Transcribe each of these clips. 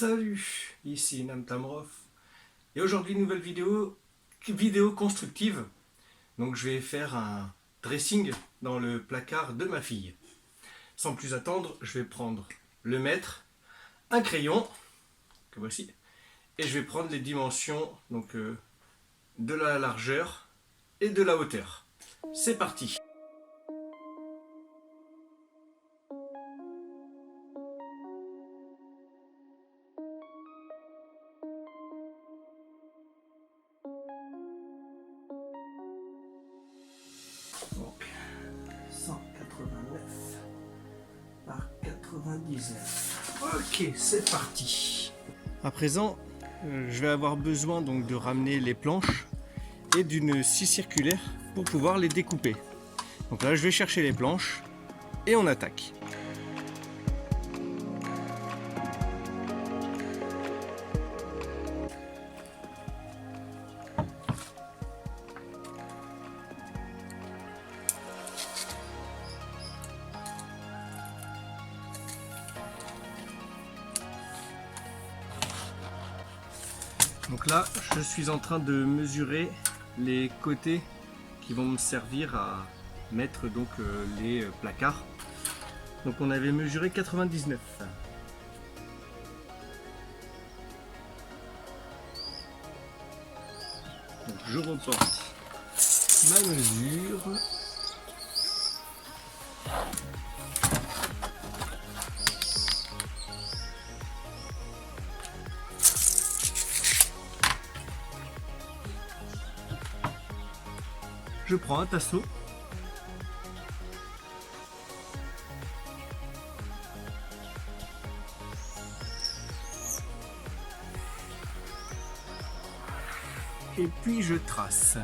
Salut, ici Namtamrov et aujourd'hui nouvelle vidéo constructive. Donc je vais faire un dressing dans le placard de ma fille. Sans plus attendre, je vais prendre le mètre, un crayon que voici, et je vais prendre les dimensions donc de la largeur et de la hauteur. C'est parti. Donc 189 par 99. Ok, c'est parti. À présent, je vais avoir besoin donc de ramener les planches et d'une scie circulaire pour pouvoir les découper. Donc là, je vais chercher les planches et on attaque. Donc là, je suis en train de mesurer les côtés qui vont me servir à mettre donc les placards. Donc on avait mesuré 99. Donc je reporte ma mesure. Je prends un tasseau. Et puis je trace.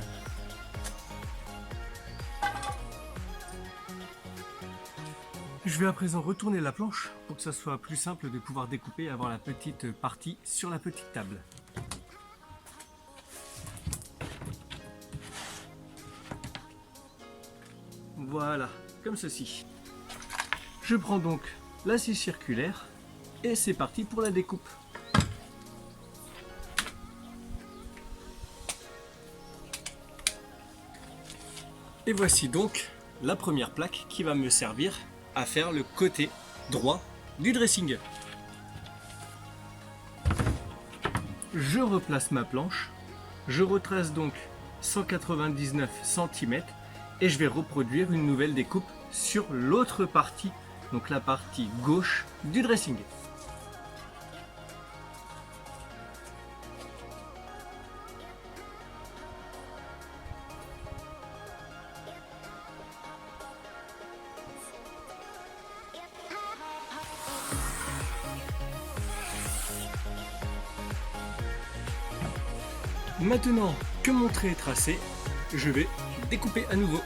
Je vais à présent retourner la planche pour que ça soit plus simple de pouvoir découper et avoir la petite partie sur la petite table. Voilà, comme ceci. Je prends donc la scie circulaire et c'est parti pour la découpe. Et voici donc la première plaque qui va me servir à faire le côté droit du dressing. Je replace ma planche, je retrace donc 199 cm et je vais reproduire une nouvelle découpe sur l'autre partie, donc la partie gauche du dressing. Maintenant que mon trait est tracé, je vais découper à nouveau.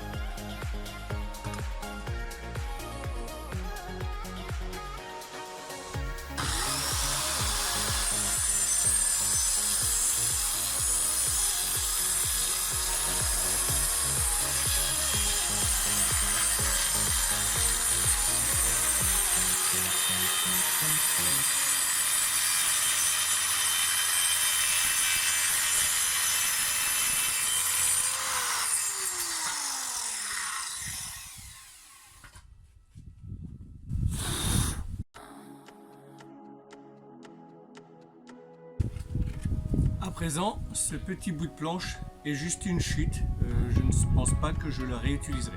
À présent, ce petit bout de planche est juste une chute. Je ne pense pas que je le réutiliserai.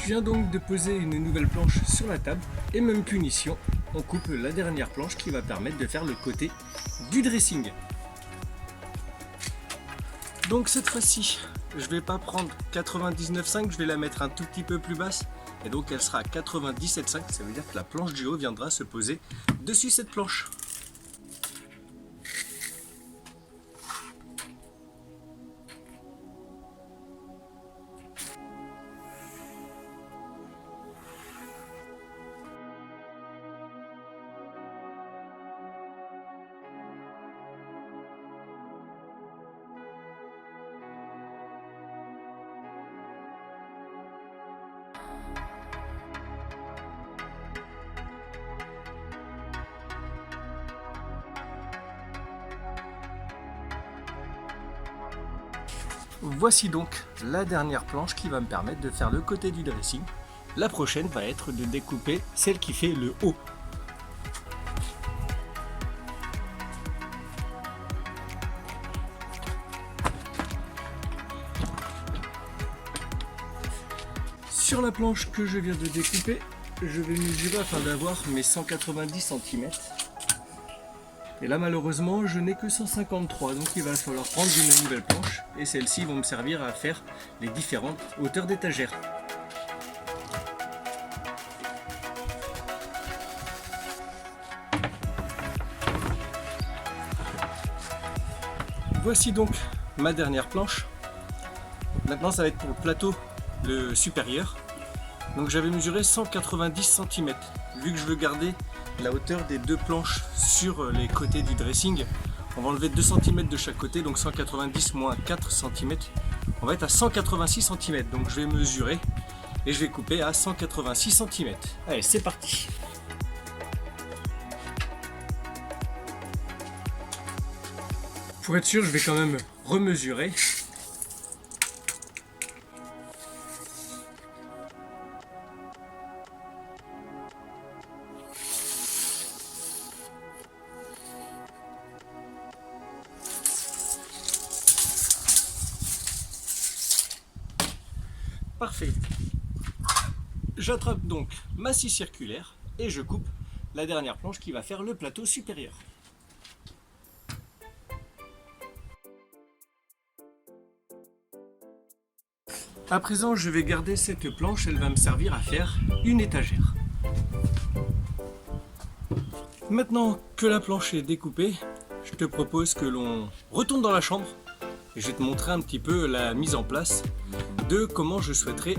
Je viens donc de poser une nouvelle planche sur la table et même punition, on coupe la dernière planche qui va permettre de faire le côté du dressing. Donc cette fois-ci, je vais pas prendre 99,5, je vais la mettre un tout petit peu plus basse. Et donc elle sera à 97,5, ça veut dire que la planche du haut viendra se poser dessus cette planche. Voici donc la dernière planche qui va me permettre de faire le côté du dressing. La prochaine va être de découper celle qui fait le haut. Sur la planche que je viens de découper, je vais mesurer afin d'avoir mes 190 cm. Et là malheureusement je n'ai que 153, donc il va falloir prendre une nouvelle planche et celles-ci vont me servir à faire les différentes hauteurs d'étagère. Voici donc ma dernière planche. Maintenant ça va être pour le plateau le supérieur. Donc j'avais mesuré 190 cm. Vu que je veux garder la hauteur des deux planches sur les côtés du dressing, on va enlever 2 cm de chaque côté, donc 190 moins 4 cm, on va être à 186 cm. Donc je vais mesurer et je vais couper à 186 cm. Allez, c'est parti. Pour être sûr, je vais quand même remesurer. Parfait. J'attrape donc ma scie circulaire et je coupe la dernière planche qui va faire le plateau supérieur. À présent, je vais garder cette planche, elle va me servir à faire une étagère. Maintenant que la planche est découpée, je te propose que l'on retourne dans la chambre et je vais te montrer un petit peu la mise en place de comment je souhaiterais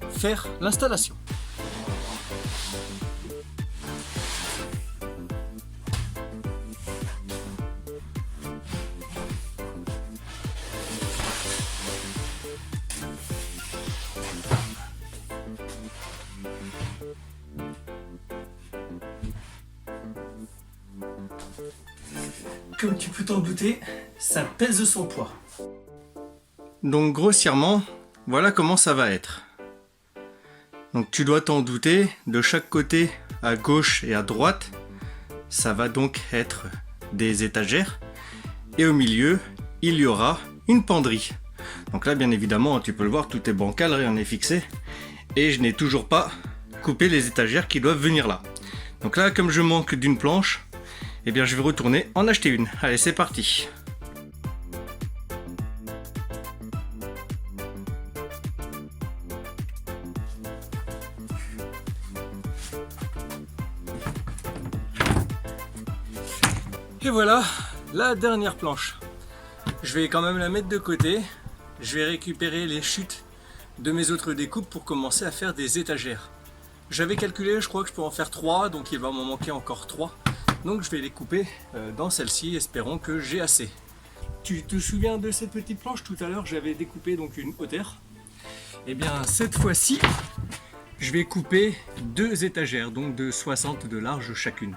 faire l'installation. Comme tu peux t'en douter, ça pèse son poids. Donc grossièrement, voilà comment ça va être. Donc tu dois t'en douter, de chaque côté, à gauche et à droite, ça va donc être des étagères. Et au milieu, il y aura une penderie. Donc là, bien évidemment, tu peux le voir, tout est bancal, rien n'est fixé. Et je n'ai toujours pas coupé les étagères qui doivent venir là. Donc là, comme je manque d'une planche, eh bien je vais retourner en acheter une. Allez, c'est parti. Et voilà la dernière planche. Je vais quand même la mettre de côté. Je vais récupérer les chutes de mes autres découpes pour commencer à faire des étagères. J'avais calculé, je crois que je peux en faire 3, donc il va m'en manquer encore 3. Donc je vais les couper dans celle-ci, espérons que j'ai assez. Tu te souviens de cette petite planche? Tout à l'heure j'avais découpé donc une hauteur. Et bien cette fois-ci, je vais couper 2 étagères, donc de 60 de large chacune.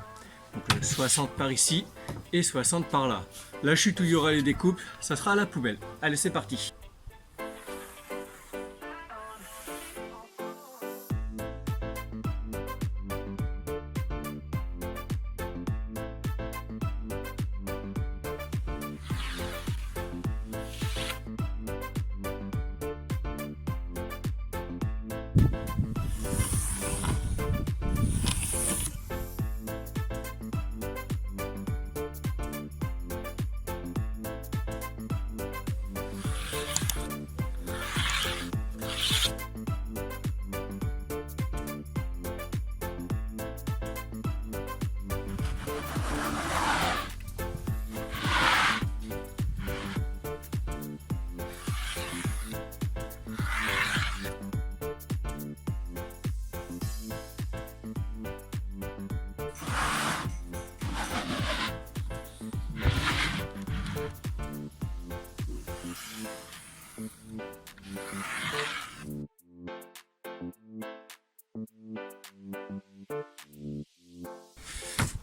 Donc 60 par ici et 60 par là. La chute où il y aura les découpes, ça sera à la poubelle. Allez, c'est parti.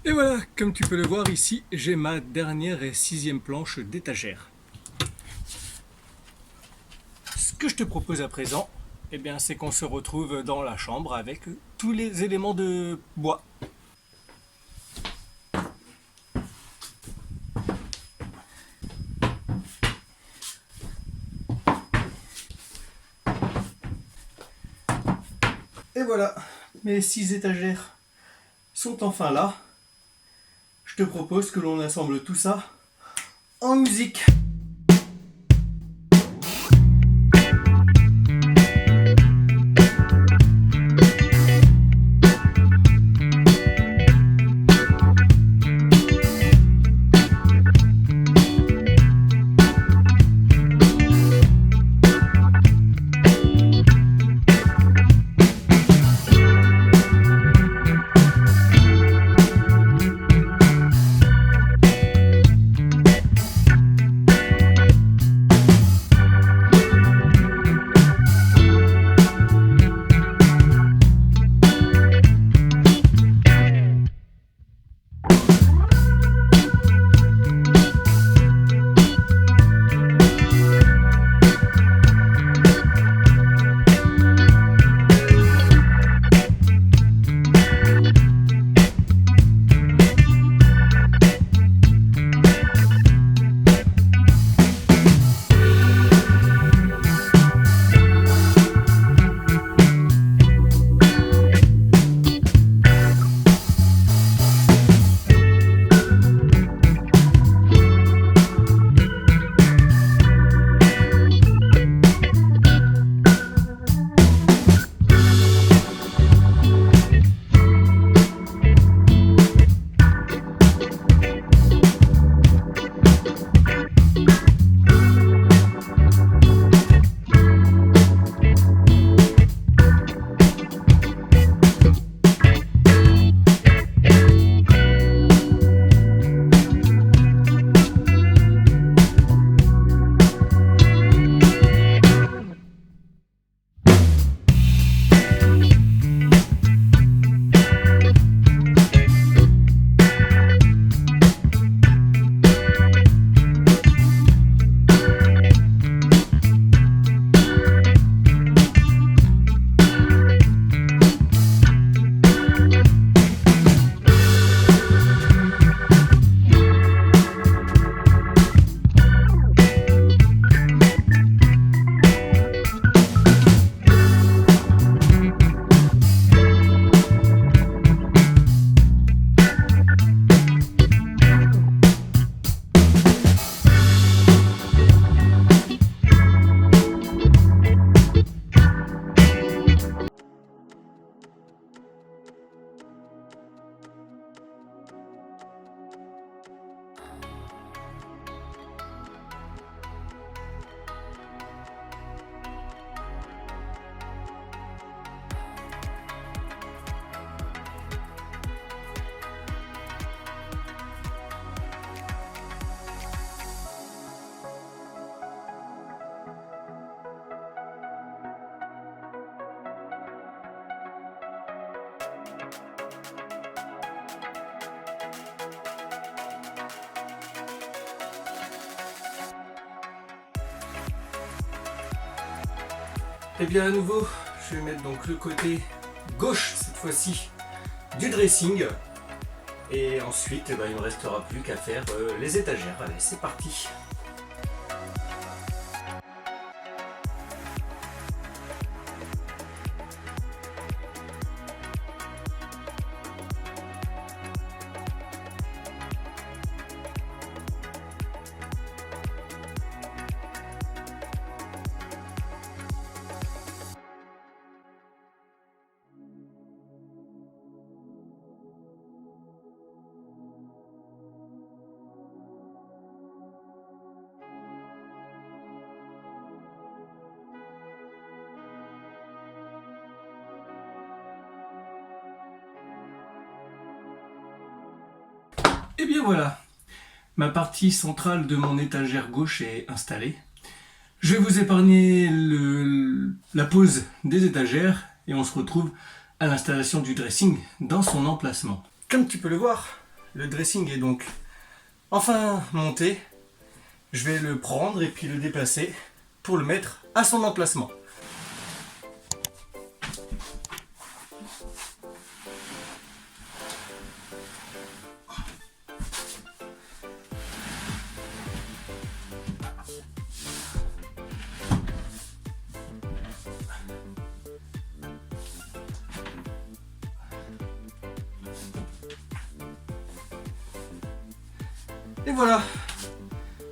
Et voilà, comme tu peux le voir ici, j'ai ma dernière et 6e planche d'étagère. Ce que je te propose à présent, eh bien, c'est qu'on se retrouve dans la chambre avec tous les éléments de bois. Et voilà, mes 6 étagères sont enfin là. Je te propose que l'on assemble tout ça en musique. Et bien à nouveau, je vais mettre donc le côté gauche cette fois-ci du dressing. Et ensuite, il ne me restera plus qu'à faire les étagères. Allez, c'est parti. Et bien voilà, ma partie centrale de mon étagère gauche est installée. Je vais vous épargner la pose des étagères et on se retrouve à l'installation du dressing dans son emplacement. Comme tu peux le voir, le dressing est donc enfin monté. Je vais le prendre et puis le déplacer pour le mettre à son emplacement. Et voilà,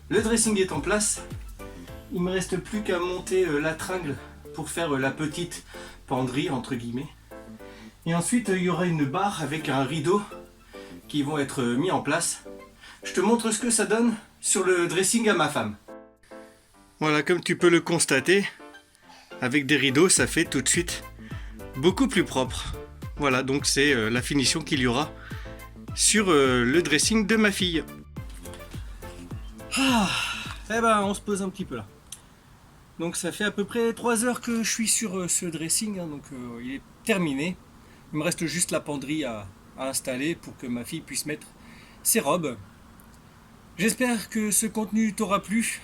le dressing est en place. Il me reste plus qu'à monter la tringle pour faire la petite penderie entre guillemets. Et ensuite il y aura une barre avec un rideau qui vont être mis en place. Je te montre ce que ça donne sur le dressing à ma femme. Voilà, comme tu peux le constater, avec des rideaux ça fait tout de suite beaucoup plus propre. Voilà, donc c'est la finition qu'il y aura sur le dressing de ma fille. Eh ben on se pose un petit peu là. Donc ça fait à peu près 3 heures que je suis sur ce dressing, hein, donc il est terminé. Il me reste juste la penderie à installer pour que ma fille puisse mettre ses robes. J'espère que ce contenu t'aura plu.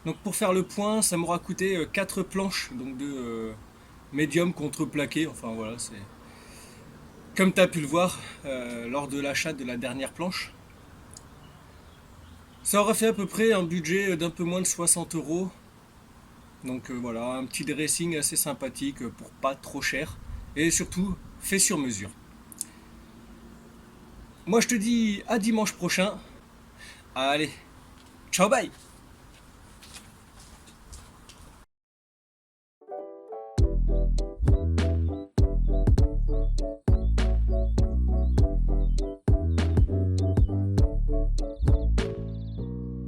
Donc pour faire le point, ça m'aura coûté 4 planches, donc de médium contreplaqué. Enfin voilà, c'est comme tu as pu le voir lors de l'achat de la dernière planche. Ça aura fait à peu près un budget d'un peu moins de 60 €. Donc voilà, un petit dressing assez sympathique pour pas trop cher. Et surtout, fait sur mesure. Moi je te dis à dimanche prochain. Allez, ciao bye!